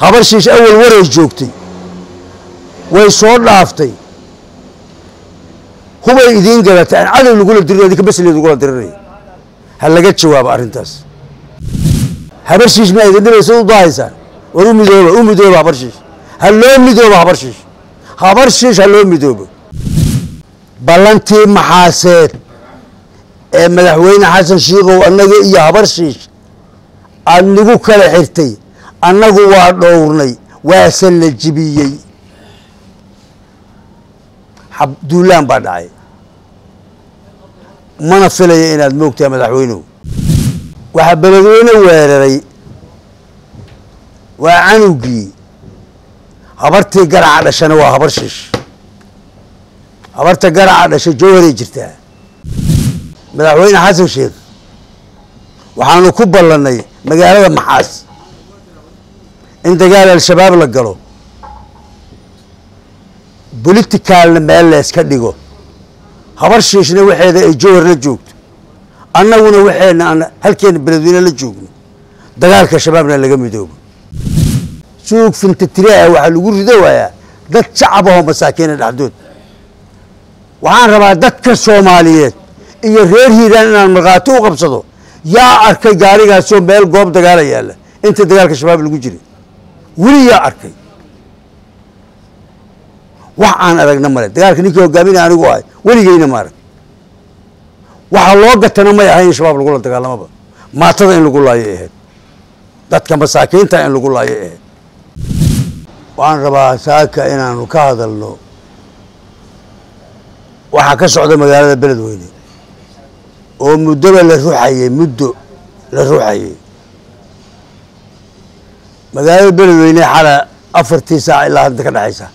habarshiish awal waray joogtay way soo dhaaftay hubay idiin galatay aan cadow lagu la diray idinka bas leeyahay lagu la diray hal laga jawaab arintaas habarshiish ma idin dhibayso u daahaysan war u midooba habarshiish hal loo midooba habarshiish hal loo midooba ballantii maxaaseed ee madaxweyne xasan shiikhow annaga iyo habarshiish aad nagu kala xirtay annagu waa dhowrnay waase la jibiyey duulaan baa dhacay mana filaya inaad moogtahay madaxweynuhu waxaa beledweyne weeraray waa canugii habartii garaca dhashana waa habarshiish habarta garaca dhashay jowharay jirtaa madaxweyne xasan sheekh waxaanu ku ballannay magaalada maxaas in dagaal al-shabaab la galo politicalna meel la iska dhigo habarshiishna waxeeda ay jowhar la joogto annaguna waxeena aan halkeena beledweyne la joogno dagaalka shabaabna laga midoobo suuq fintatiriya waxaa lagu rido waayaa dad shacab oo masaakiina dhexdood waxaan rabaa dadka Soomaaliyeed iyo reer Hiiraan inaan marqaati u qabsado yaa arkay gaarigaasoo meel goob dagaal yaala inta dagaalka shabaab lagu jiray wali yaa arkay wax aan aragna male dagaalka ninkii hogaaminaya anigu ahay waligeyna ma arag waxa loo gatana ma yahay shabaab lagu la dagaalamaba maatada in lagu laayo ahayd dadka masaakiinta in lagu laayo ahayd waxaan rabaa saaka inaanu ka hadalno waxa ka socda magaalada beledweyne oo muddo la ruuxayay magaalada beledweyne xala 4 saac ilaa hadda ka dhaxaysa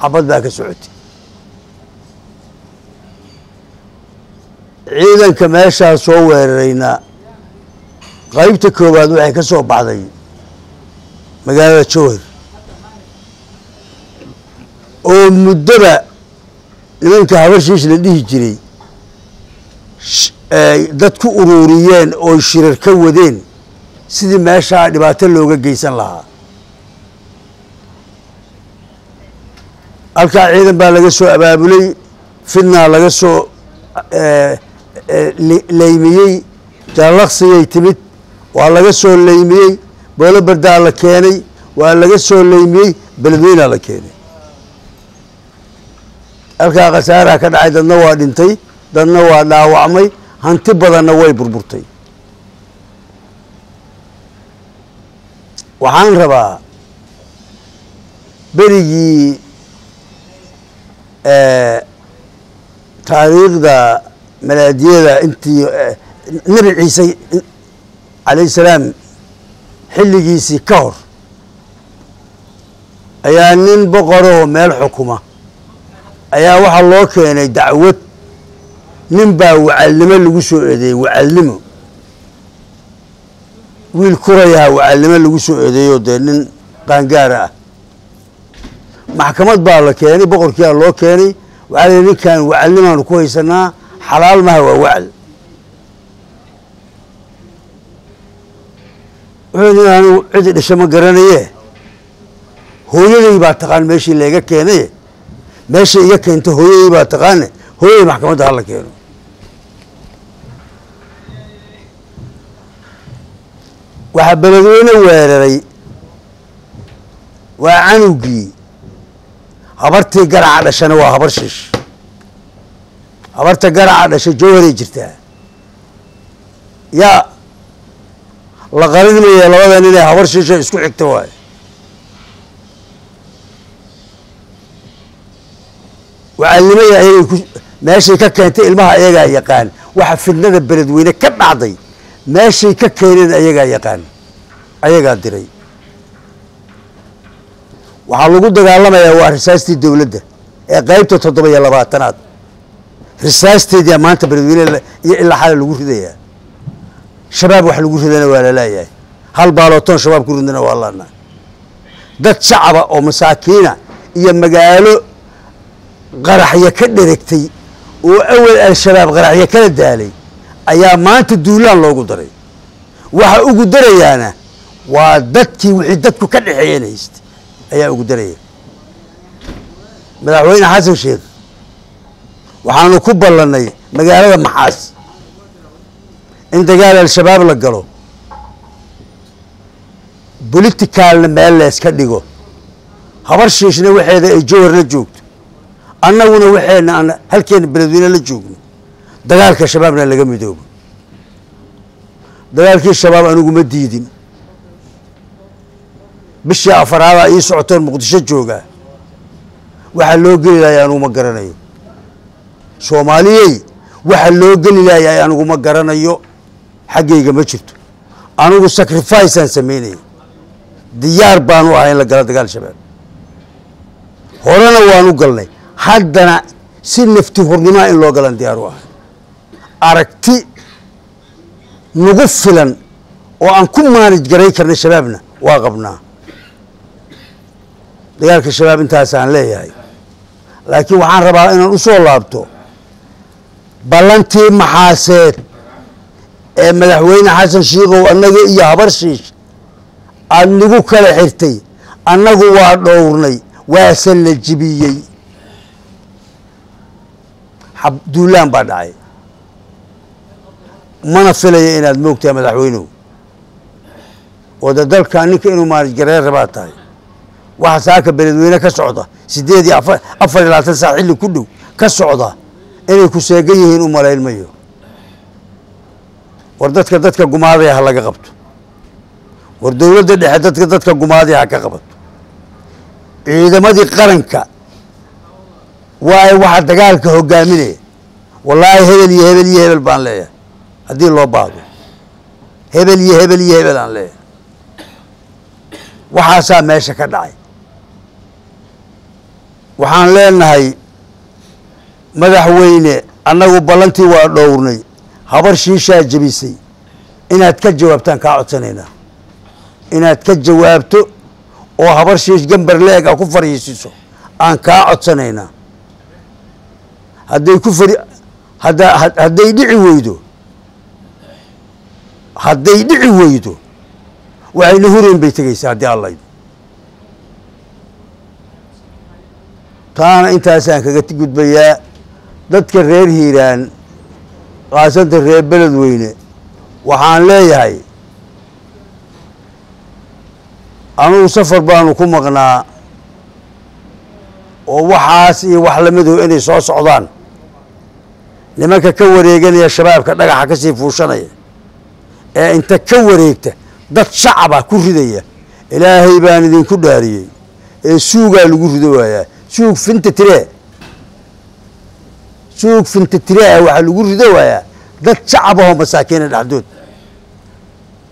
xabad baa ka socotay ciidanka meesha soo weerarayna qaybta koowaad waxay ka soo baxday magaalada jowhar oo muddada nimanka habarshiish la dhihi jiray dad ku ururiyeen oo shirar ka wadeen sidii meesha dhibaato looga geysan lahaa halka ciidan baa laga soo abaabulay fidna laga soo leymiyey jalaqsiyay timid waa laga soo leymiyey boolo bardaa la keenay waa laga soo leymiyey beledweyne la keenay halka qasaara ka dhacay dadna waa dhintay dadna waa dhaawacmay hanti badanna way burburtay waxaan rabaa berigii taariikhda malaadiyada intii nabi ciise calayhi salaam xilligiisii ka hor ayaa nin boqoroo meel xukuma ayaa waxaa loo keenay dacwad nin baa wacalnimo lagu soo eedeeyey wacalnimo wiil kurayaha wacalnimo lagu soo eedeeyo dee nin qaangaara ah maxkamad baa la keenay boqorkiyaa loo keenay waxaa la ninkan wacalnimaanu ku haysanaa xalaal maha waa wacal wuxuu anigu cidi dhasho ma garanaye hooyaday baa taqaan meeshii layga keenay meesha iga keento hooyaday baa taqaane hooyaday maxkamadda hala keeno waxaa beledweyne weeraray waa canugii habartii garaca dhashana waa habarshiish habarta garaca dhashay jowharay jirtaa yaa la qarinmaya labadan inay habarshiisha isku xigta waayo wacalnimada ayay meeshay ka keentay ilmaha ayagaa yaqaan waxa fidnada beledweyne ka dhacday meeshay ka keeneen ayagaa yaqaan ayagaa diray waxaa lagu dagaalamayaa waa risaastii dowladda ee qaybta 720aad risaasteedii maanta beledweyne iyo ilaa xal lagu ridayaa shabaab wax lagu ridana waa la leeyahay hal baalooton shabaab ku ridana waa laana dad shacaba oo masaakiina iyo magaalo qaraxya ka dheregtay oo awal al-shabaab qaraxya kala daalay ayaa maanta duulaan loogu daray waxa ugu darayaana ودتكي وحدتكو كدحيين هيست ayaa ugu daraya madaxweyne xasan sheekh waxaanu ku ballanay magaalada maxaas in dagaal al-shabaab la galo political meel la iska dhigo habar shiishna waxeeda ay jowhar la joogto annaguna waxeena aan halkeen beledweyne la joogno dagaalka shabaabna laga midoobo dagaalkii shabaab anigu ma diidin bishii afaraada ii socoteen muqdisho jooga waxa loo geli lahaa anigu ma garanayo Soomaaliyay waxa loo geli lahaa anigu ma garanayo xaggayga ma jirto anigu sacrifice aan sameeyay diyaar baan u ahay in la galo dagaal shabaab horena waan u galnay haddana si nafti hornimo in loo galan diyaar u ahay aragti nagu filan oo aan ku manage garay karnay shabaabna waa qabnaa dagaalka shabaab intaas aan leeyahay laakiin waxaan rabaa inaan u soo laabto ballantii maxaaseed ee madaxweyne xasan shiikhow annaga iyo habar shiish aad nagu kala xirtay annagu waa dhowrnay waase la jibiyey duulaan baa dhacay mana filaya inaad moogtahay madaxweynuhu wada dalka ninka inuu maarij gareer rabaa tahay waxa saaka beledweyne ka socda 8 saac xilli ku dhow ka socda inay ku seegan yihiin u maleelmayo war dadka gumaadaya ha laga qabto war dawladda dhexe dadka gumaadaya ha ka qabato ciidamadii qaranka waxa dagaalka hogaaminaya wallahi hebel baan leeyahay haddii loo baado hebel aan leeyahay waxaasaa meesha ka dhacay waxaan leenahay madaxweyne annagu ballantii waa dhowrnay habar shiishaa jabisay inaad ka jawaabtaan kaa codsanaynaa inaad ka jawaabto oo habar shiish gambar leeg ku fariisiso aan kaa codsanaynaa hadday dhici weydo waxayna hureen bay tegaysaa haddii allayd taana intaasaan kaga gudbayaa dadka reer hiiraan qaasanta reer beledweyne waxaan leeyahay anugu safar baanu ku maqnaa oo waxaas iyo wax lamidu inay soo socdaan nimanka ka wareeganaya shabaabka dhagaxa ka sii fuushanaya ee inta ka wareegta dad shacab ku ridaya ilaahay baan idinku dhaariyay ee suugaa lagu rido waayaa suug finta tire waxa lagu rido waayaa dad shacab oo masaakiin dhaxdood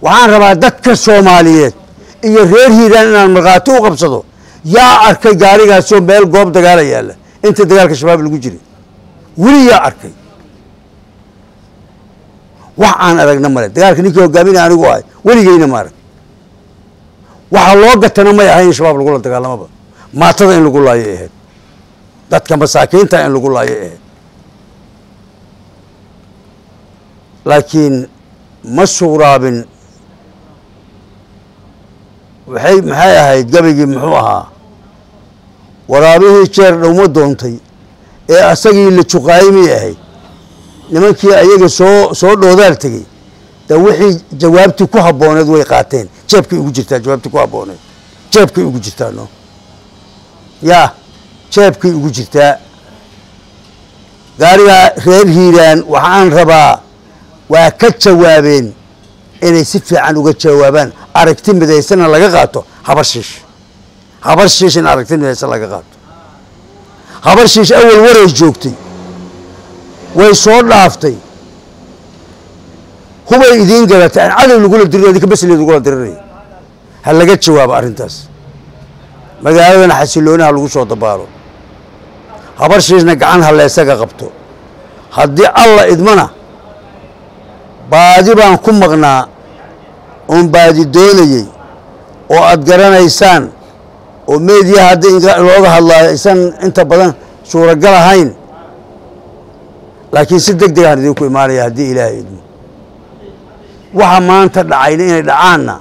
waxaan rabaa dadka Soomaaliyeed iyo reer hiiraan inaan marqaato u qabsado yaa arkay gaarigaas oo meel goob dagaal yaala inta dagaalka shabaab lagu jiray wali yaa arkay wax aan aragna male dagaalka ninkii hogaaminaya anigu ahay waligeyna ma arag waxa loo gatana ma yahay in shabaab lagu la dagaalamaba maatada in lagu laayo ahayd dadka masaakiinta in lagu laayo ahayd laakiin ma suuraabin maxay ahayd gabigii muxuu ahaa waraabihii jeer dhowma doontay ee asagii la juqaayimay ahayd nimankii ayaga soo dhoodaal tegey da wixii jawaabtii ku habbooneed way qaateen jeebkay ugu jirtaa jawaabtii ku habbooneed jeebkay ugu jirtaa no yaa jeebkay ugu jirtaa gaariga reer hiiraan waxaan rabaa waa ka jawaabeen inay si fiican uga jawaabaan aragti midaysan laga qaato habar shiish in aragti midaysan laga qaato habar shiish awal waray joogtay way soo dhaaftay hubay idiin galatay aan cadow lagu la diray idinka bas lagu la diray hal laga jawaabo arintaas magaaladana xasiloonaha lagu soo dabaalo habar shiishna gacan hal isaga qabto haddii alla idmana baadi baan ku maqnaa oon baadi doonayay oo aad garanaysaan oo meediya haddii looga hadlaayo aysan inta badan suuragal ahayn laakiin si degdeg aan idinku imaanaya haddii ilaahay idmo waxa maanta dhacayna inay dhacaanna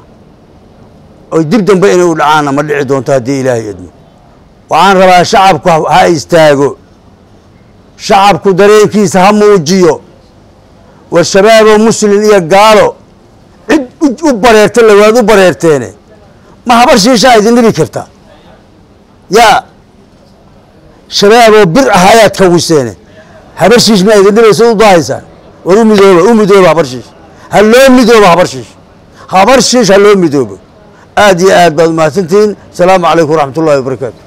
oo dib dambe inay u dhacaana ma dhici doonto haddii ilaahay idmo waxaan rabaa shacabku ha istaago shacabku dareenkiisa ha muujiyo war shabaaboo muslin iyo gaalo cid u bareerta lawaad u bareerteene ma habar shiishaa idin dhibi karta yaa shabaaboo bir ah ayaad ka wiseene habar shiish ma idin dhibaysa u dahaysaan war u midooba habar shiish ha loo midoobo habar shiish ha loo midoobo aad iyo aad baad umahadsantihiin asalaamu calaykum waraxmat ullahi wabarakaatu